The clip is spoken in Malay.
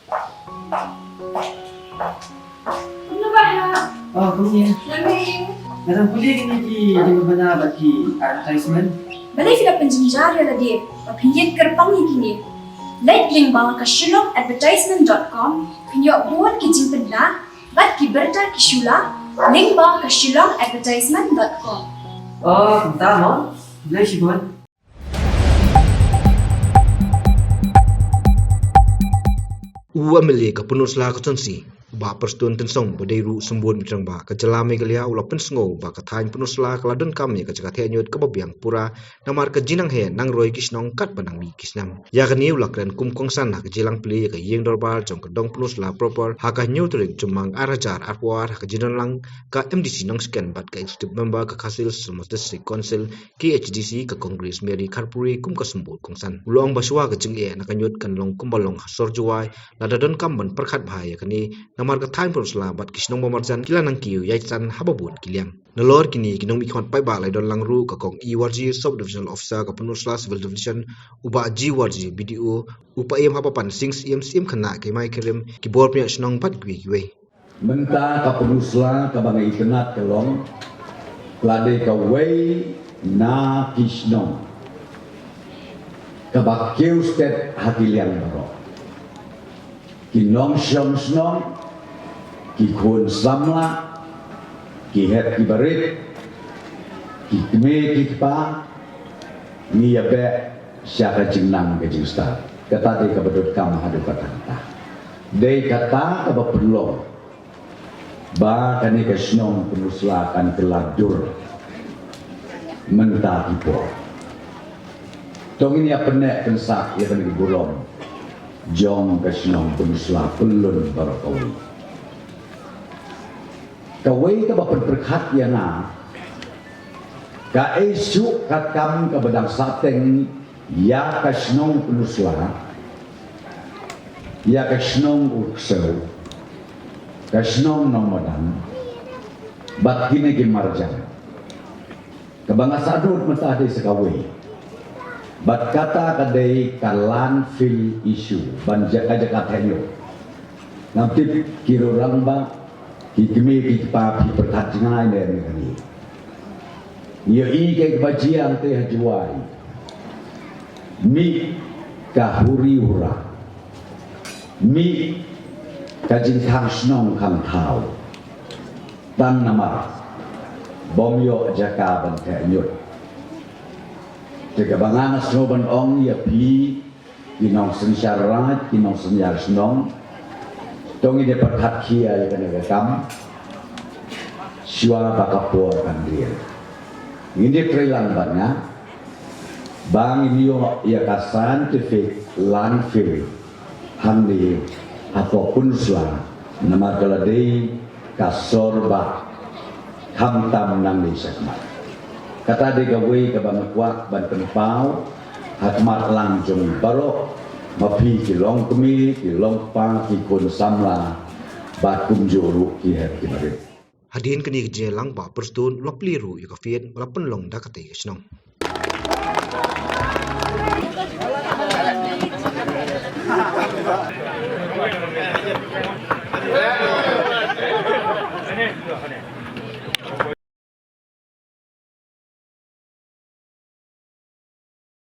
Ano ba ha? Oh, kuya. Lamig. Narang puli kiniki di mabanabat ki advertisement. Balay sila penjenjari la di. Papinyin kerpang kini. Like link bang kasyulong advertisement.com. Pinyo buat ki jimpin na. Bat ki berta ki syula. Link bang kasyulong advertisement.com. Oh, kumta mo? Bilay si Bon. Uamele ka punus la ka tonsi ba perstun tensong bodairu sembun mitrang ba ka jalame galia ula pensngo ba ka thain punus la ka ladon kam ya ka jaga thenyot ka babiang pura namar ka jinang he nang roi kisnong kat banang mi kisnam ya ka niu lakran kum kongsan ha ka jilang pli ka yeng dorbar jong ka dong punus la proper ha ka nyu turing jumang arajar arwar ha ka jinan lang ka MDC nong scan bat ka executive member ka kasil sumas district council KHDC ka congress meri kharpuri kum ka sembul kongsan ulong baswa ka jing e na ka nyot kan long kumbalong ha sorjuai ladadon kamban perkhat bahaya kani namar ka thain prosla bat kisnong mamarjan kila nang kiu yaichan hababun kiliang nalor kini kinong ikhon pai ba lai don langru ka kong EWRG sub divisional officer ka punusla civil division uba GWRG BDO upa em hapapan sings em khana ke mai kerem ki bor pya snong pat gwi gwe menta ka punusla ka bangai kenat kelong lade ka wei na kisnong ka bakiu stet hakiliang baro kinong syong snong ki kun samla ki het ki barit ki kme ki pa ni yabe syaka jingnang ke jingsta kata de ka bedut kam hadu kata de kata ka baperlo ba kani ka snong penusla kan keladur menta kipo tong ini apa nek kensak ya kan gulong jong ka snong penusla pelun barakawi kawai ka bapan perkhat ya na ka esu kat kam ka badang sateng ya ka snong penusla ya ka snong uksau ka snong nomadan bat kini ki marjan ka banga sadut mata ade sekawai bat kata kadai ka landfill issue ban jaka tenyo nanti kiro ramba hikmi kita pi perkat jangai ne ni ye i ke bajian te hajuai mi ka huri ura mi ka jin khang snong khang thau tan nama bom yo jaka ban te nyut te ka bangana snoban ong ye pi kinong sensyarat kinong senyar snong tong ini perkat kia ya kan rekam syua bakapur kan dia ini trilang banyak bang ini ya ka scientific landfill handi ataupun sla nama keladai kasorba hamtam nang di sakmat kata de gawe ka bang kuat ban penpau hakmat langjung barok mapi ki long kemi ki long pa ki kun samla bat kum juru ki het ki mari hadin kani je lang ba perstun lopliru ya ka fiet lapen long dakate snong